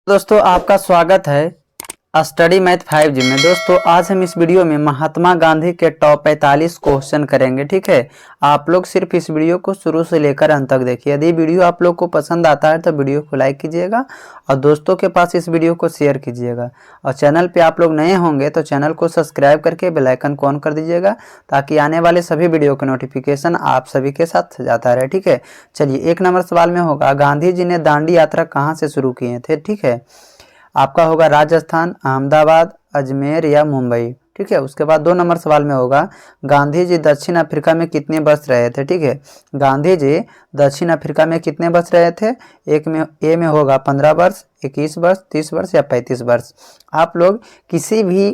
दोस्तों आपका स्वागत है स्टडी मैथ 5G में। दोस्तों आज हम इस वीडियो में महात्मा गांधी के टॉप 45 क्वेश्चन करेंगे। ठीक है, आप लोग सिर्फ इस वीडियो को शुरू से लेकर अंत तक देखिए। यदि वीडियो आप लोग को पसंद आता है तो वीडियो को लाइक कीजिएगा और दोस्तों के पास इस वीडियो को शेयर कीजिएगा। और चैनल पे आप लोग नए होंगे तो चैनल को सब्सक्राइब करके बेल आइकन को ऑन कर दीजिएगा ताकि आने वाले सभी वीडियो का नोटिफिकेशन आप सभी के साथ जाता रहे। ठीक है, चलिए एक नंबर सवाल में होगा, गांधी जी ने दांडी यात्रा कहाँ से शुरू किए थे। ठीक है, आपका होगा राजस्थान, अहमदाबाद, अजमेर या मुंबई। ठीक है, उसके बाद 2 नंबर सवाल में होगा, गांधी जी दक्षिण अफ्रीका में कितने वर्ष रहे थे। ठीक है, गांधी जी दक्षिण अफ्रीका में कितने वर्ष रहे थे। ए में होगा 15 वर्ष, 21 वर्ष, 30 वर्ष या 35 वर्ष। आप लोग किसी भी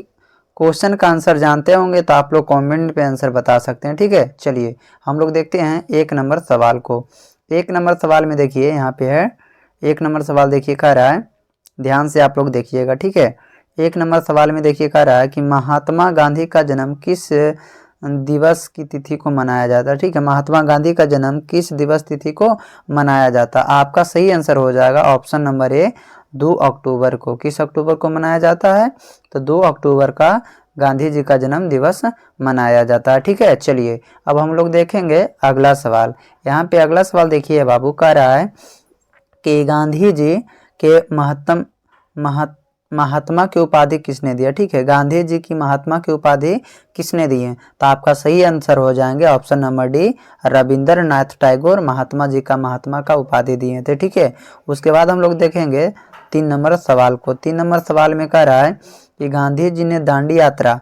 क्वेश्चन का आंसर जानते होंगे तो आप लोग कमेंट पे आंसर बता सकते हैं। ठीक है, चलिए हम लोग देखते हैं 1 नंबर सवाल को। 1 नंबर सवाल में देखिए यहाँ पे है, 1 नंबर सवाल देखिए कह रहा है, ध्यान से आप लोग देखिएगा। ठीक है, 1 नंबर सवाल में देखिए कह रहा है कि महात्मा गांधी का जन्म किस दिवस की तिथि को मनाया जाता है। ठीक है, महात्मा गांधी का जन्म किस दिवस तिथि को मनाया जाता है। आपका सही आंसर हो जाएगा ऑप्शन नंबर ए, 2 अक्टूबर को। किस अक्टूबर को मनाया जाता है तो 2 अक्टूबर का गांधी जी का जन्म दिवस मनाया जाता है। ठीक है, चलिए अब हम लोग देखेंगे अगला सवाल। यहाँ पे अगला सवाल देखिए बाबू, कह रहा है कि गांधी जी के महात्मा की उपाधि किसने दिया। ठीक है, गांधी जी की महात्मा की उपाधि किसने दी है तो आपका सही आंसर हो जाएंगे option number D, Rabindranath Tagore Mahatma ji का महात्मा का उपाधि दिए थे। ठीक है, उसके बाद हम लोग देखेंगे 3 नंबर सवाल को। 3 नंबर सवाल में कह रहा है कि गांधी जी ने दांडी यात्रा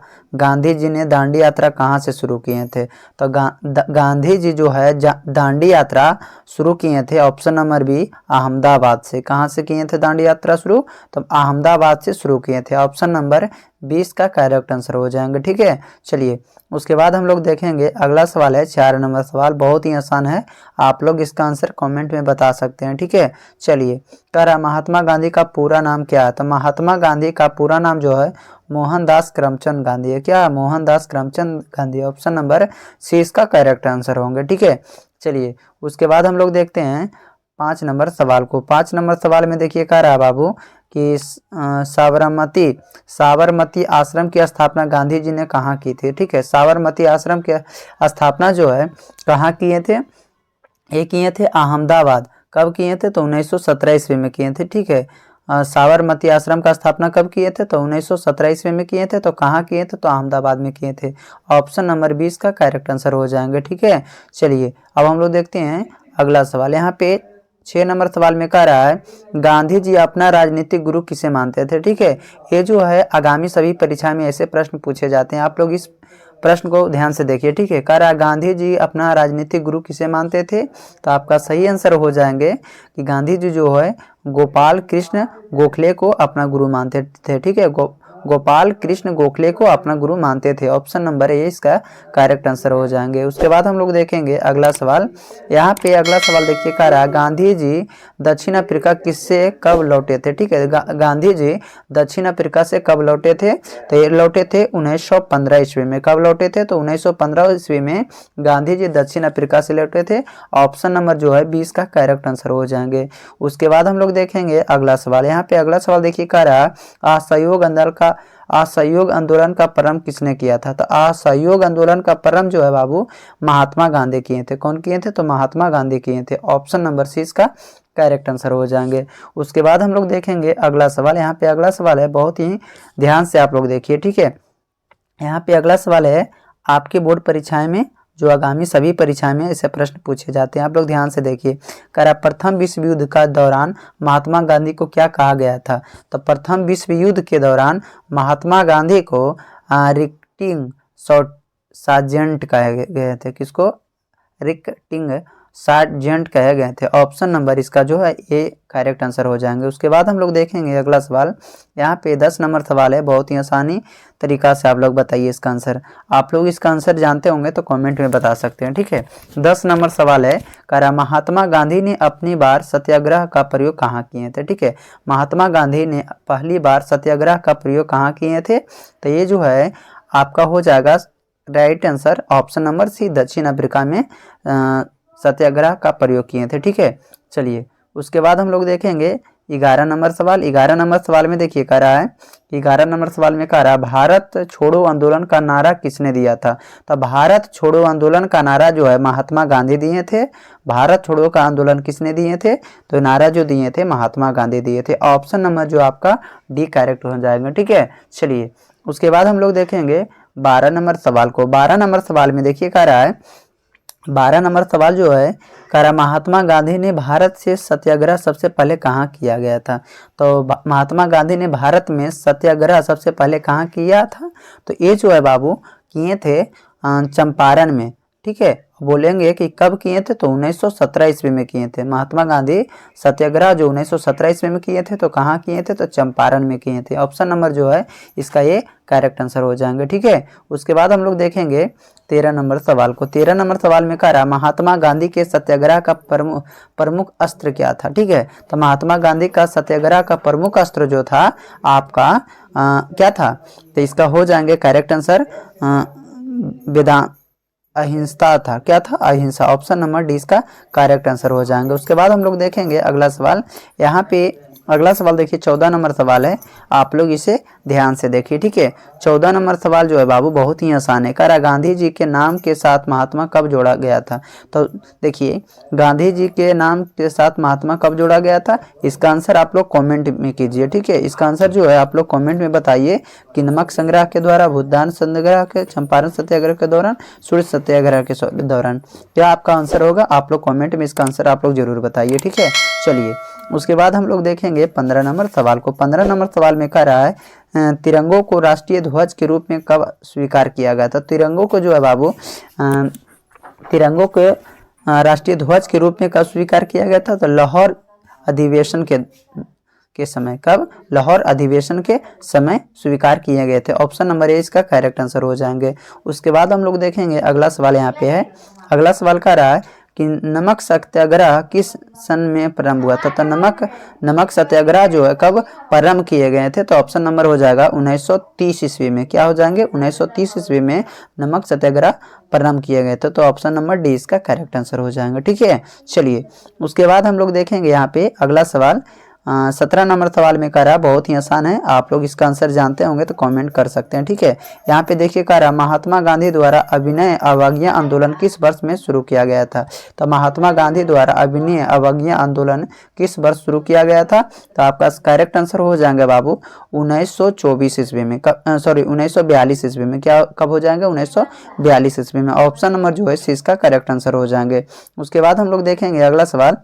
कहाँ से शुरू किए थे तो गांधी जी जो है दांडी यात्रा शुरू किए थे ऑप्शन नंबर बी, अहमदाबाद से। कहाँ से किए थे दांडी यात्रा शुरू तो अहमदाबाद से शुरू किए थे। ऑप्शन नंबर 20 का करेक्ट आंसर हो जाएंगे। ठीक है, चलिए उसके बाद हम लोग देखेंगे अगला सवाल है 4 नंबर सवाल, बहुत ही आसान है, आप लोग इसका आंसर कमेंट में बता सकते हैं। ठीक है, चलिए कह रहा महात्मा गांधी का पूरा नाम क्या है तो महात्मा गांधी का पूरा नाम जो है मोहनदास करमचंद गांधी है। क्या, Mohandas Karamchand Gandhi. Option number C इसका करेक्ट आंसर होंगे। ठीक है, चलिए उसके बाद हम लोग देखते हैं 5 नंबर सवाल को। 5 नंबर सवाल में देखिए कह रहा बाबू कि साबरमती आश्रम की स्थापना गांधी जी ने कहाँ की थी। ठीक है, साबरमती आश्रम की स्थापना जो है कहाँ किए थे, ये किए थे अहमदाबाद। कब किए थे तो 1917 ईस्वी में किए थे। ठीक है, साबरमती आश्रम का स्थापना कब किए थे तो 1917 ईस्वी में किए थे। तो कहाँ किए थे तो अहमदाबाद में किए थे। ऑप्शन नंबर 20 का करेक्ट आंसर हो जाएंगे। ठीक है, चलिए अब हम लोग देखते हैं अगला सवाल। यहाँ पे 6 नंबर सवाल में कह रहा है गांधी जी अपना राजनीतिक गुरु किसे मानते थे। ठीक है, ये जो है आगामी सभी परीक्षा में ऐसे प्रश्न पूछे जाते हैं, आप लोग इस प्रश्न को ध्यान से देखिए। ठीक है, कह रहा है गांधी जी अपना राजनीतिक गुरु किसे मानते थे तो आपका सही आंसर हो जाएंगे कि गांधी जी जो है गोपाल कृष्ण गोखले को अपना गुरु मानते थे। ठीक है, गोपाल कृष्ण गोखले को अपना गुरु मानते थे। ऑप्शन नंबर ए इसका करेक्ट आंसर हो जाएंगे। उसके बाद हम लोग देखेंगे अगला सवाल। यहाँ पे अगला सवाल देखिए कह रहा है गांधी जी दक्षिण अफ्रीका किससे कब लौटे थे। ठीक है, गांधी जी दक्षिण अफ्रीका से कब लौटे थे तो ये लौटे थे 1915 ईस्वी में। कब लौटे थे तो 1915 ईस्वी में गांधी जी दक्षिण अफ्रीका से लौटे थे। ऑप्शन नंबर जो है 20 का करेक्ट आंसर हो जाएंगे। उसके बाद हम लोग देखेंगे अगला सवाल। यहाँ पे अगला सवाल देखिए कह रहा है असहयोग आंदोलन का प्रारंभ किसने किया था तो असहयोग आंदोलन का प्रारंभ जो है बाबू महात्मा गांधी किए थे। कौन किए थे तो महात्मा गांधी किए थे। ऑप्शन नंबर सी इसका करेक्ट आंसर हो जाएंगे। उसके बाद हम लोग देखेंगे अगला सवाल। यहाँ पे अगला सवाल है, बहुत ही ध्यान से आप लोग देखिए। ठीक है, यहाँ पे अगला सवाल है, आपके बोर्ड परीक्षाएं में जो आगामी सभी परीक्षाएं में ऐसे प्रश्न पूछे जाते हैं, आप लोग ध्यान से देखिए। कह रहा प्रथम विश्व युद्ध का दौरान महात्मा गांधी को क्या कहा गया था तो प्रथम विश्व युद्ध के दौरान महात्मा गांधी को रिक्टिंग सार्जेंट कहे गए थे। किसको, रिक्टिंग सार्जेंट कहे गए थे। ऑप्शन नंबर इसका जो है ए करेक्ट आंसर हो जाएंगे। उसके बाद हम लोग देखेंगे अगला सवाल। यहाँ पे 10 नंबर सवाल है, बहुत ही आसानी तरीका से आप लोग बताइए इसका आंसर। आप लोग इसका आंसर जानते होंगे तो कमेंट में बता सकते हैं। ठीक है, 10 नंबर सवाल है, कह रहा महात्मा गांधी ने अपनी बार सत्याग्रह का प्रयोग कहाँ किए थे। ठीक है, महात्मा गांधी ने पहली बार सत्याग्रह का प्रयोग कहाँ किए थे तो ये जो है आपका हो जाएगा right answer option number C, दक्षिण अफ्रीका में सत्याग्रह का प्रयोग किए थे। ठीक है, चलिए उसके बाद हम लोग देखेंगे 11 नंबर सवाल। 11 नंबर सवाल में देखिए कह रहा है, 11 नंबर सवाल में कह रहा है भारत छोड़ो आंदोलन का नारा किसने दिया था। तो भारत छोड़ो आंदोलन का नारा जो है महात्मा गांधी दिए थे। भारत छोड़ो का आंदोलन किसने दिए थे, तो नारा जो दिए थे महात्मा गांधी दिए थे। ऑप्शन नंबर जो आपका डी करेक्ट हो जाएगा, ठीक है। चलिए उसके बाद हम लोग देखेंगे 12 नंबर सवाल को। 12 नंबर सवाल में देखिए कह रहा है, 12 नंबर सवाल जो है कह रहा महात्मा गांधी ने भारत से सत्याग्रह सबसे पहले कहाँ किया गया था। तो महात्मा गांधी ने भारत में सत्याग्रह सबसे पहले कहाँ किया था, तो ये जो है बाबू किए थे चंपारण में, ठीक है। बोलेंगे कि कब किए थे, तो 1917 ईस्वी में किए थे। महात्मा गांधी सत्याग्रह जो 1917 ईस्वी में किए थे, तो कहाँ किए थे, तो चंपारण में किए थे। ऑप्शन नंबर जो है इसका ये करेक्ट आंसर हो जाएंगे, ठीक है। उसके बाद हम लोग देखेंगे 13 नंबर सवाल को। 13 नंबर सवाल में कह रहा महात्मा गांधी के सत्याग्रह का प्रमुख अस्त्र क्या था, ठीक है। तो महात्मा गांधी का सत्याग्रह का प्रमुख अस्त्र जो था आपका क्या था, तो इसका हो जाएंगे करेक्ट आंसर वेदांत अहिंसा था। क्या था, अहिंसा। ऑप्शन नंबर डी इसका करेक्ट आंसर हो जाएंगे। उसके बाद हम लोग देखेंगे अगला सवाल। यहाँ पे अगला सवाल देखिए 14 नंबर सवाल है, आप लोग इसे ध्यान से देखिए, ठीक है। 14 नंबर सवाल जो है बाबू बहुत ही आसान है। कह रहा गांधी जी के नाम के साथ महात्मा कब जोड़ा गया था। तो देखिए गांधी जी के नाम के साथ महात्मा कब जोड़ा गया था, इसका आंसर आप लोग कमेंट में कीजिए, ठीक है। इसका आंसर जो है आप लोग कमेंट में बताइए कि नमक संग्रह के द्वारा, भूदान सत्याग्रह के, चंपारण सत्याग्रह के दौरान, सूर्य सत्याग्रह के दौरान। क्या आपका आंसर होगा, आप लोग कमेंट में इसका आंसर आप लोग जरूर बताइए, ठीक है। चलिए उसके बाद हम लोग देखेंगे 15 नंबर सवाल को। 15 नंबर सवाल में कह रहा है तिरंगों को राष्ट्रीय ध्वज के रूप में कब स्वीकार किया गया था। तिरंगों को जो है बाबू तिरंगों को राष्ट्रीय ध्वज के रूप में कब स्वीकार किया गया था, तो लाहौर अधिवेशन के समय। कब, लाहौर अधिवेशन के समय स्वीकार किए गए थे। ऑप्शन नंबर ए इसका करेक्ट आंसर हो जाएंगे। उसके बाद हम लोग देखेंगे अगला सवाल यहाँ पे है। अगला सवाल कह रहा है कि नमक सत्याग्रह किस सन में प्रारंभ हुआ था। तो नमक सत्याग्रह जो है कब प्रारंभ किए गए थे, तो ऑप्शन नंबर हो जाएगा 1930 ईस्वी में। क्या हो जाएंगे, 1930 ईस्वी में नमक सत्याग्रह प्रारंभ किए गए थे। तो ऑप्शन नंबर डी इसका करेक्ट आंसर हो जाएंगे, ठीक है। चलिए उसके बाद हम लोग देखेंगे यहाँ पे अगला सवाल 17 नंबर सवाल में कह रहा बहुत ही आसान है, आप लोग इसका आंसर जानते होंगे तो कमेंट कर सकते हैं, ठीक है। यहाँ पे देखिए कह रहा महात्मा गांधी द्वारा अभिनय अवज्ञा आंदोलन किस वर्ष में शुरू किया गया था। तो महात्मा गांधी द्वारा अभिनय अवज्ञा आंदोलन किस वर्ष शुरू किया गया था, तो आपका करेक्ट आंसर हो जाएंगे बाबू 1924 ईस्वी में, सॉरी 1942 ईस्वी में। क्या कब हो जाएंगे, 1942 ईस्वी में। ऑप्शन नंबर जो है इसका करेक्ट आंसर हो जाएंगे। उसके बाद हम लोग देखेंगे अगला सवाल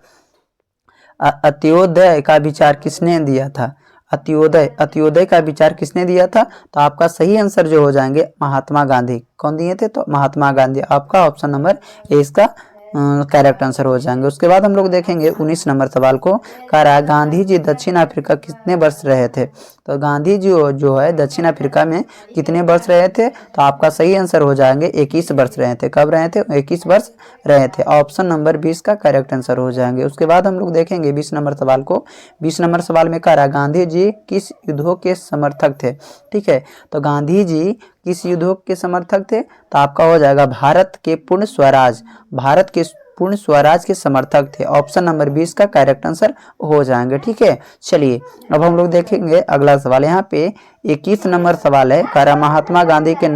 अंत्योदय का विचार किसने दिया था। अंत्योदय का विचार किसने दिया था, तो आपका सही आंसर जो हो जाएंगे महात्मा गांधी। कौन दिए थे, तो महात्मा गांधी। आपका ऑप्शन नंबर ए इसका करेक्ट आंसर हो जाएंगे। उसके बाद हम लोग देखेंगे 19 नंबर सवाल को। कह रहा है गांधी जी दक्षिण अफ्रीका कितने वर्ष रहे थे। तो गांधी जी जो है दक्षिण अफ्रीका में कितने वर्ष रहे थे, तो आपका सही आंसर हो जाएंगे 21 वर्ष रहे थे। कब रहे थे, 21 वर्ष रहे थे। ऑप्शन नंबर 20 का करेक्ट आंसर हो जाएंगे। उसके बाद हम लोग देखेंगे 20 नंबर सवाल को। 20 नंबर सवाल में कह रहा है गांधी जी किस युद्धों के समर्थक थे, ठीक है। तो गांधी जी किस युद्धों के समर्थक थे, तो आपका हो जाएगा भारत के पूर्ण स्वराज, भारत के पूर्ण स्वराज के समर्थक थे। ऑप्शन नंबर 20 का करेक्ट आंसर हो जाएंगे, ठीक है। चलिए अब हम लोग देखेंगे अगला सवाल। यहाँ पे 21 नंबर सवाल है। कह रहा महात्मा गांधी के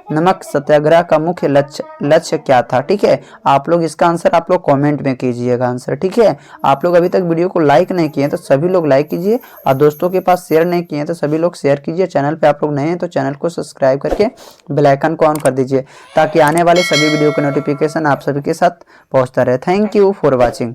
नमक सत्याग्रह का मुख्य लक्ष्य क्या था, ठीक है। आप लोग इसका आंसर आप लोग कमेंट में कीजिएगा आंसर, ठीक है। आप लोग अभी तक वीडियो को लाइक नहीं किए तो सभी लोग लाइक कीजिए, और दोस्तों के पास शेयर नहीं किए तो सभी लोग शेयर कीजिए। चैनल पे आप लोग नए हैं तो चैनल को सब्सक्राइब करके बेल आइकन को ऑन कर दीजिए, ताकि आने वाले सभी वीडियो के नोटिफिकेशन आप सभी के साथ पहुंचता रहे। Thank you for watching.